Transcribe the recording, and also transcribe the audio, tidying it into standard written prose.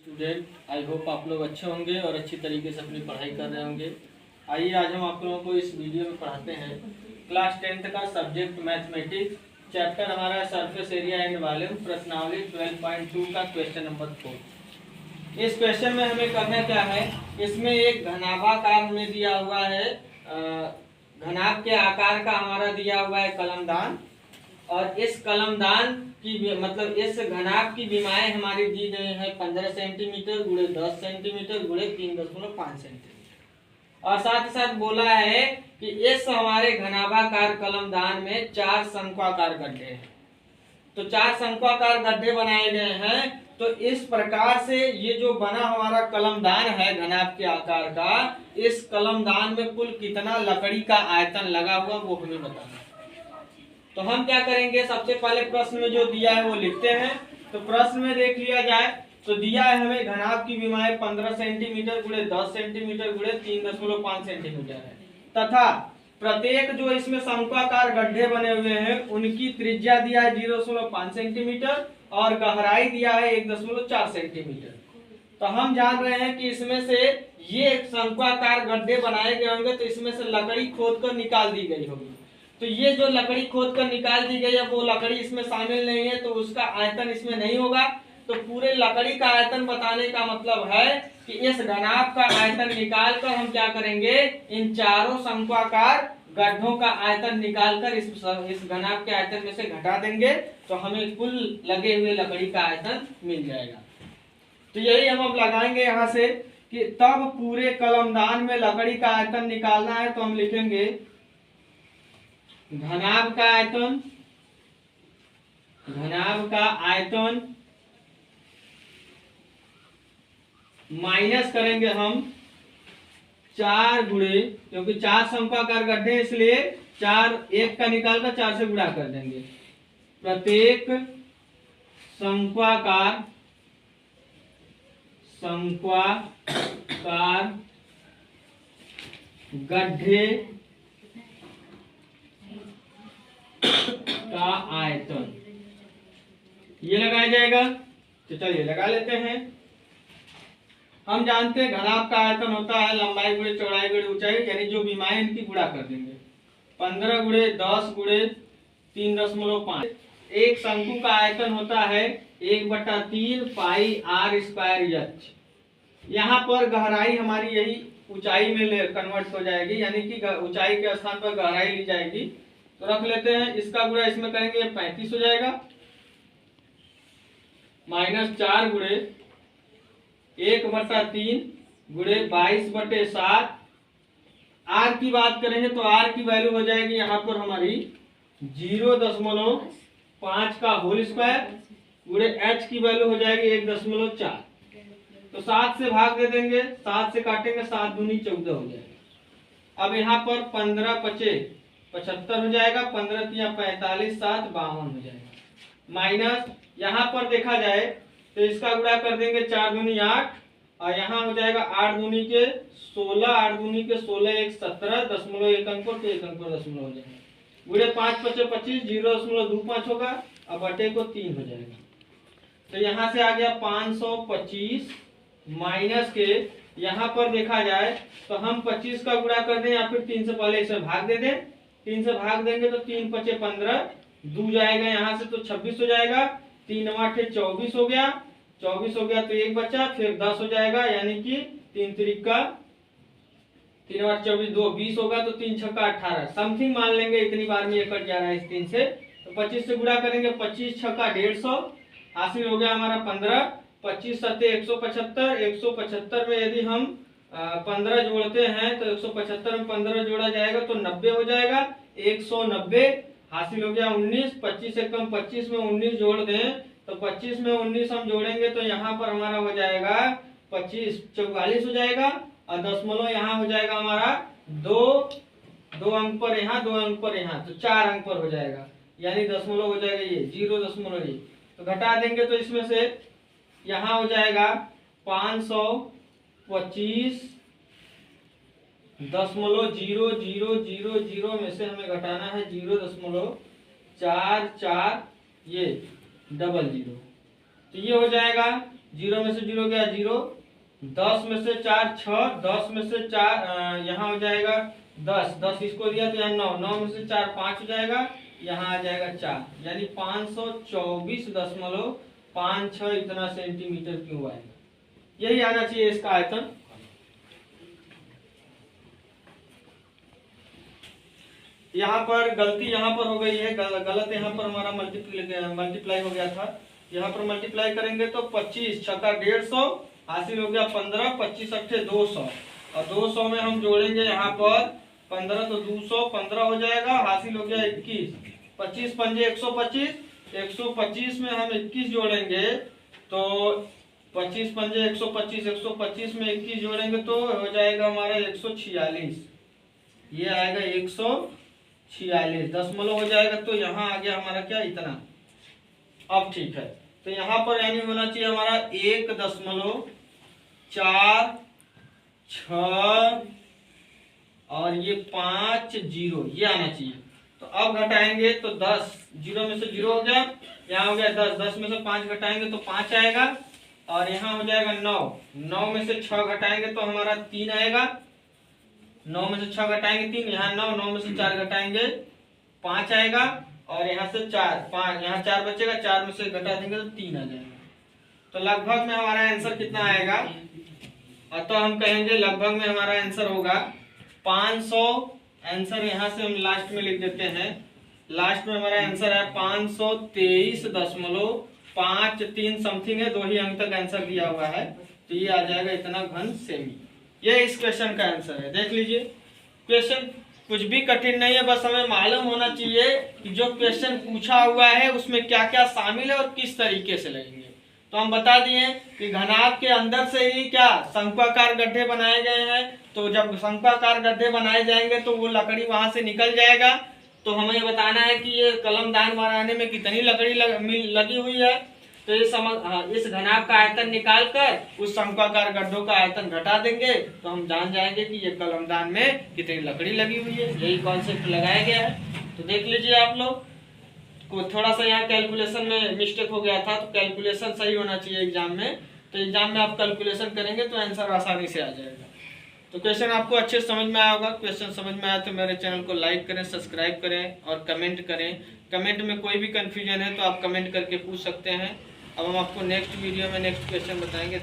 Student, I hope आप लोग अच्छे होंगे और अच्छी तरीके से अपनी पढ़ाई कर रहे होंगे। आइए आज हम आप लोगों को इस वीडियो में पढ़ाते हैं क्लास 10th का सब्जेक्ट मैथमेटिक्स, चैप्टर हमारा सरफेस एरिया एंड वॉल्यूम, प्रश्नावली 12.2 का क्वेश्चन नंबर 4। इस क्वेश्चन में हमें करना क्या है, इसमें एक घनाभाकार हमें दिया हुआ है, घनाभ के आकार का हमारा दिया हुआ है कलमदान, और इस कलमदान की मतलब इस घनाभ की विमाएं हमारी दी गई है 15 सेंटीमीटर गुणे 10 सेंटीमीटर गुणे 3.5 सेंटीमीटर। और साथ ही साथ बोला है कि इस हमारे घनाभाकार कलमदान में 4 शंक्वाकार गड्ढे हैं। तो 4 शंक्वाकार गड्ढे बनाए गए हैं। तो इस प्रकार से ये जो बना हमारा कलमदान है घनाभ के आकार का, इस कलमदान में कुल कितना लकड़ी का आयतन लगा हुआ वो हमें बताना। तो हम क्या करेंगे, सबसे पहले प्रश्न में जो दिया है वो लिखते हैं। तो प्रश्न में देख लिया जाए तो दिया है हमें घनाभ की विमाएं 15 सेंटीमीटर गुणे 10 सेंटीमीटर गुणे 3.5 सेंटीमीटर है, तथा प्रत्येक जो इसमें शंक्वाकार गड्ढे बने हुए हैं उनकी त्रिज्या दिया है 0.5 सेंटीमीटर और गहराई दिया है 1.4 सेंटीमीटर। तो हम जान रहे हैं कि इसमें से ये शंक्वाकार गड्ढे बनाए गए होंगे, तो इसमें से लकड़ी खोद कर निकाल दी गई होगी। तो ये जो लकड़ी खोद कर निकाल दी गई है वो लकड़ी इसमें शामिल नहीं है, तो उसका आयतन इसमें नहीं होगा। तो पूरे लकड़ी का आयतन बताने का मतलब है कि इस घनाभ का आयतन निकाल कर हम क्या करेंगे, इन चारों शंक्वाकार गड्ढों का आयतन निकालकर इस घनाभ के आयतन में से घटा देंगे, तो हमें कुल लगे हुए लकड़ी का आयतन मिल जाएगा। तो यही हम अब लगाएंगे यहाँ से कि तब पूरे कलमदान में लकड़ी का आयतन निकालना है। तो हम लिखेंगे घनाभ का आयतन माइनस करेंगे हम 4 गुणे, क्योंकि 4 शंक्वाकार गड्ढे इसलिए 4 एक का निकालकर 4 से गुणा कर देंगे। प्रत्येक शंक्वाकार गड्ढे का आयतन ये लगाया जाएगा। तो चलिए लगा लेते हैं। हम जानते हैं घनाभ का आयतन होता है लंबाई गुणे चौड़ाई गुणे ऊंचाई, यानी जो विमाएं इनकी गुणा कर देंगे। 15 गुणे 10 गुणे 3.5। एक शंकु का आयतन होता है 1/3 पाई r स्क्वायर एच। यहाँ पर गहराई हमारी यही ऊंचाई में कन्वर्ट हो जाएगी, यानी कि ऊंचाई के स्थान पर गहराई ली जाएगी। तो रख लेते हैं, इसका गुणा इसमें करेंगे 35 हो जाएगा, -4 गुणे 1/3 गुणे 22/7। आर की बात करेंगे तो आर की वैल्यू हो जाएगी यहाँ पर हमारी 0.5 का होल स्क्वायर गुणे एच की वैल्यू हो जाएगी 1.4। तो 7 से भाग दे देंगे, 7 से काटेंगे, 7 दूनी 14 हो जाएगा। अब यहाँ पर 15 पचे 75 हो जाएगा, 15 तिया 45, 7 52 हो जाएगा। माइनस यहाँ पर देखा जाए तो इसका गुणा कर देंगे 4 दूनी 8 और यहाँ हो जाएगा 8 दूनी के 16, 8 दूनी के 16, 1 17, 1 अंक पर 1 अंक पर 0 हो जाएगा। गुणे 5 पचे 25, 0.25 होगा और बटे को 3 हो जाएगा। तो यहाँ से आ गया 525 माइनस के, यहाँ पर देखा जाए तो हम 25 का गुणा कर दें या फिर 3 से पहले इसे भाग दे दें। 3 से भाग देंगे तो 3 पचे 15, 2 जाएगा यहाँ से तो 26 हो जाएगा, 3 8 24 हो गया, 24 हो गया तो 1 बचा, फिर 10 हो जाएगा, यानी कि 3 त्रिका 3 8 24 2 20 होगा, तो 3 छक्का 18 समथिंग मान लेंगे, इतनी बार में ये कट जा रहा है इस 3 से। तो 25 से गुणा करेंगे, 25 छक्का 150 हासिल हो गया हमारा 15, 25 सत्ते 175, 175 में यदि हम 15 जोड़ते हैं तो 175 में 15 जोड़ा जाएगा तो 90 हो जाएगा, 190 हासिल हो गया 19, 25 से कम 25 में 19 जोड़ दें तो 25 में 19 हम जोड़ेंगे तो यहाँ पर हमारा हो जाएगा 25 44 हो जाएगा, और दशमलव यहाँ हो जाएगा हमारा 2 अंक पर यहाँ, 2 अंक पर यहाँ, तो 4 अंक पर हो जाएगा, यानी दशमलव हो जाएगा ये 0.1। तो घटा देंगे तो इसमें से यहाँ हो जाएगा 525.0000 में से हमें घटाना है 0.44 ये 00। तो ये हो जाएगा 0 में से 0 गया 0, 10 में से 4 6, 10 में से 4 यहाँ हो जाएगा 10, 10 इसको दिया तो यहाँ 9, 9 में से 4 5 हो जाएगा, यहाँ आ जाएगा 4, यानी 524.56 इतना सेंटीमीटर क्यूब आएगा। यही आना चाहिए इसका आयतन। यहाँ पर गलती यहाँ पर हो गई है, गलत यहाँ पर हमारा मल्टीप्लाई हो गया था। यहाँ पर मल्टीप्लाई करेंगे तो 25 छक्का 150 हासिल हो गया 15, 25 अट्ठे 200, और 200 में हम जोड़ेंगे यहाँ पर 15 तो 200, 15 हो जाएगा, हासिल हो गया 21, 25 पंजे 125, 125 में हम 21 जोड़ेंगे तो 25 पंजे 125, 125 में 21 जोड़ेंगे तो हो जाएगा हमारा 146, ये आएगा 146 दशमलव हो जाएगा। तो यहाँ आ गया हमारा क्या इतना। अब ठीक है, तो यहाँ पर यानी होना चाहिए हमारा 1.46 और ये 5 0 ये आना चाहिए। तो अब घटाएंगे तो 10, 0 में से 0 हो गया, यहाँ हो गया 10, 10 में से 5 घटाएंगे तो 5 आएगा, और यहाँ हो जाएगा 9, 9 में से 6 घटाएंगे तो हमारा 3 आएगा, 9 में से 6 घटाएंगे 3, यहाँ 9, 9 में से 4 घटाएंगे 5 आएगा, और यहाँ से 4 5 यहाँ 4 बचेगा, 4 में से घटा देंगे तो 3 आ जाएगा। तो लगभग में हमारा आंसर कितना आएगा, तो हम कहेंगे लगभग में हमारा आंसर होगा 500। आंसर यहाँ से हम लास्ट में लिख देते हैं, लास्ट में हमारा आंसर है 523.53 समथिंग है, 2 ही अंक तक आंसर दिया हुआ है, तो ये आ जाएगा इतना घन सेमी। ये इस क्वेश्चन का आंसर है। देख लीजिए, क्वेश्चन कुछ भी कठिन नहीं है, बस हमें मालूम होना चाहिए कि जो क्वेश्चन पूछा हुआ है उसमें क्या क्या शामिल है और किस तरीके से लगेंगे। तो हम बता दिए कि घनाभ के अंदर से ही क्या शंक्वाकार गड्ढे बनाए गए हैं, तो जब शंक्वाकार गड्ढे बनाए जाएंगे तो वो लकड़ी वहां से निकल जाएगा। तो हमें ये बताना है कि ये कलमदान बनाने में कितनी लकड़ी लगी हुई है। तो इस घनाभ का आयतन निकाल कर उस शंक्वाकार गड्ढों का आयतन घटा देंगे तो हम जान जाएंगे कि ये कलमदान में कितनी लकड़ी लगी हुई है। यही कॉन्सेप्ट लगाया गया है। तो देख लीजिए आप लोग को थोड़ा सा यहाँ कैलकुलेशन में मिस्टेक हो गया था, तो कैलकुलेशन सही होना चाहिए एग्जाम में। तो एग्जाम में आप कैलकुलेशन करेंगे तो आंसर आसानी से आ जाएगा। तो क्वेश्चन आपको अच्छे समझ में आया होगा। क्वेश्चन समझ में आया तो मेरे चैनल को लाइक करें, सब्सक्राइब करें और कमेंट करें। कमेंट में कोई भी कंफ्यूजन है तो आप कमेंट करके पूछ सकते हैं। अब हम आपको नेक्स्ट वीडियो में नेक्स्ट क्वेश्चन बताएंगे।